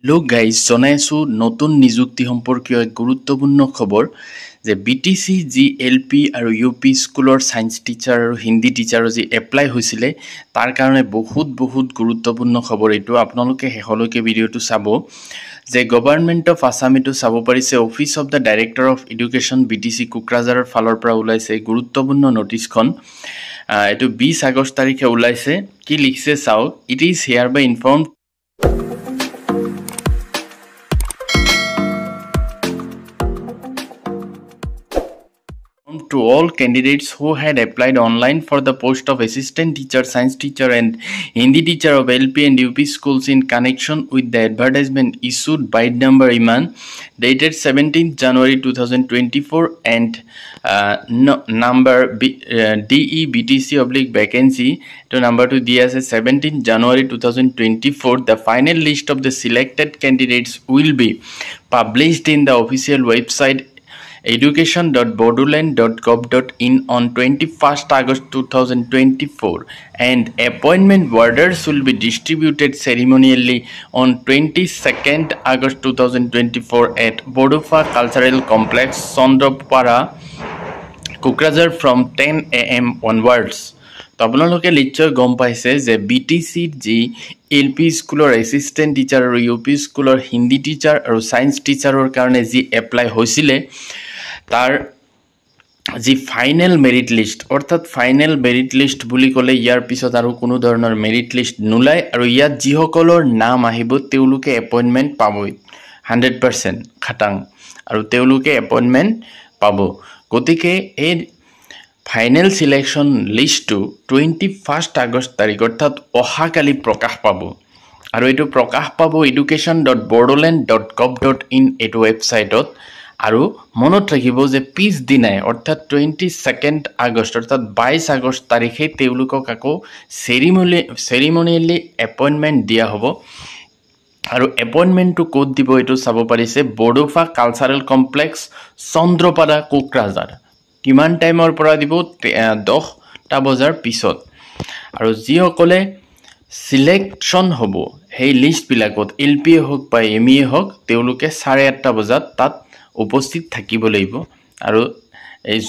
লোক গাইজ জনাইছো নতুন নিযুক্তি সম্পৰ্কীয় এক গুৰুত্বপূৰ্ণ খবৰ যে বিটিসি জি এলপি আৰু ইউপি স্কুলৰ সায়েন্স টিচাৰ আৰু হিন্দী টিচাৰৰ যি এপ্লাই হৈছিলে তাৰ কাৰণে বহুত গুৰুত্বপূৰ্ণ খবৰ এইটো আপোনালোকে হেহলৈকে ভিডিওটো চাব যে গভৰ্ণমেণ্ট অফ আসাম এটো চাব পাৰিছে office of the director of education BTC কোকৰাঝাৰৰ ফালৰ পৰা ওলাইছে গুৰুত্বপূৰ্ণ নোটিছখন এটো 20 আগষ্ট তাৰিখে ওলাইছে কি লিখছে চাওক it is hereby informed to all candidates who had applied online for the post of assistant teacher, science teacher and Hindi teacher of LP and UP schools in connection with the advertisement issued by number Iman dated 17th January 2024 and number DEBTC/vacancy to number 2 DS 17th January 2024. The final list of the selected candidates will be published in the official website education.bodoland.gov.in on 21st August 2024 and appointment orders will be distributed ceremonially on 22nd August 2024 at Bodofa Cultural Complex, Sondopara, Kokrajhar from 10 AM onwards. তো আপোনালোকে নিশ্চয় গম পাইছে যে BTC G LP স্কুলৰ assistant teacher আৰু UP স্কুলৰ Hindi teacher আৰু সায়েন্স টিচাৰৰ কাৰণে যি এপ্লাই হৈছিলে তাৰ যি ফাইনেল মেৰিট লিষ্ট অৰ্থাৎ ফাইনেল মেৰিট লিষ্ট বুলি ক'লে ইয়াৰ পিছত আৰু কোনো ধৰণৰ মেৰিট লিষ্ট নোলায় আৰু ইয়াত যিসকলৰ নাম আহিব তেওঁলোকে এপইণ্টমেণ্ট পাবই 100% খাটাং আৰু তেওঁলোকে এপইণ্টমেণ্ট পাব গতিকে এই final selection list to 21st আগষ্ট তাৰিখ অৰ্থাৎ অহাকালি প্ৰকাশ পাব আৰু এটো প্ৰকাশ পাব education.bodoland.gov.in এটো ওয়েবসাইটত আৰু মনত ৰাখিব যে পিছ দিনাই অৰ্থাৎ 22nd আগষ্ট অৰ্থাৎ 22 আগষ্ট তাৰিখে তেওঁলোকক আকৌ সেৰিমনিয়েলি এপইণ্টমেণ্ট দিয়া হ'ব আৰু এপইণ্টমেণ্টটো কোড দিব এটো চাব পাৰিছে বডোফা কালচাৰেল কমপ্লেক্স চন্দ্ৰপাৰা কোকৰাঝাৰ কিমান টাইমৰ পৰা দিব 10টা বজাৰ পিছত আৰু যিসকলে সিলেকশন হ'ব সেই লিষ্ট বিলাকত এলপি হওক বা এমই হওক তেওঁলোকে 8:30 বজাত তাত উপস্থিত থাকিব লাগিব আৰু এই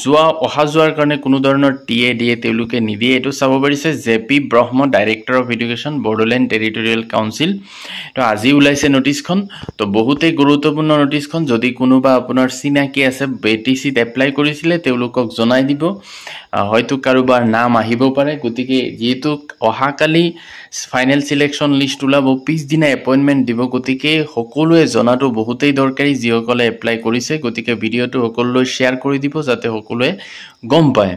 অহা যোৱাৰ কাৰণে কোনো ধৰণৰ টিএ দিয়ে তেওঁলোকে নিদিয়ে এটো চাব পাৰিছে JP Brahma director of education Bodoland territorial council তো আজি ওলাইছে নোটিছখন তো বহুতে গুৰুত্বপূৰ্ণ নোটিছখন যদি কোনোবা আপোনাৰ চিনাকি আছে বিটিসিত এপ্লাই কৰিছিলে তেওঁলোকক জনাই দিব হয়তো কাৰোবাৰ নাম আহিব পাৰে গতিকে যেহেতু অহাকালি ফাইনেল সিলেকশন লিষ্ট ওলাব পিছ দিনা এপইণ্টমেণ্ট দিব গতিকে সকলোৱে জনাটো বহুতেই দৰকাৰী যিসকলে এপ্লাই কৰিছে গতিকে ভিডিওটো সকলোলৈ শেয়াৰ কৰি দিব যাতে সকলোৱে গম পায়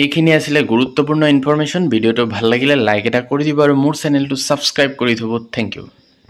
এইখিনি আছিল গুৰুত্বপূৰ্ণ ইনফৰমেশন ভিডিওটো ভাল লাগিলে লাইক এটা কৰি দিব আৰু মোৰ চেনেলটো সাবস্ক্ৰাইব কৰি থব থ্যাংক ইউ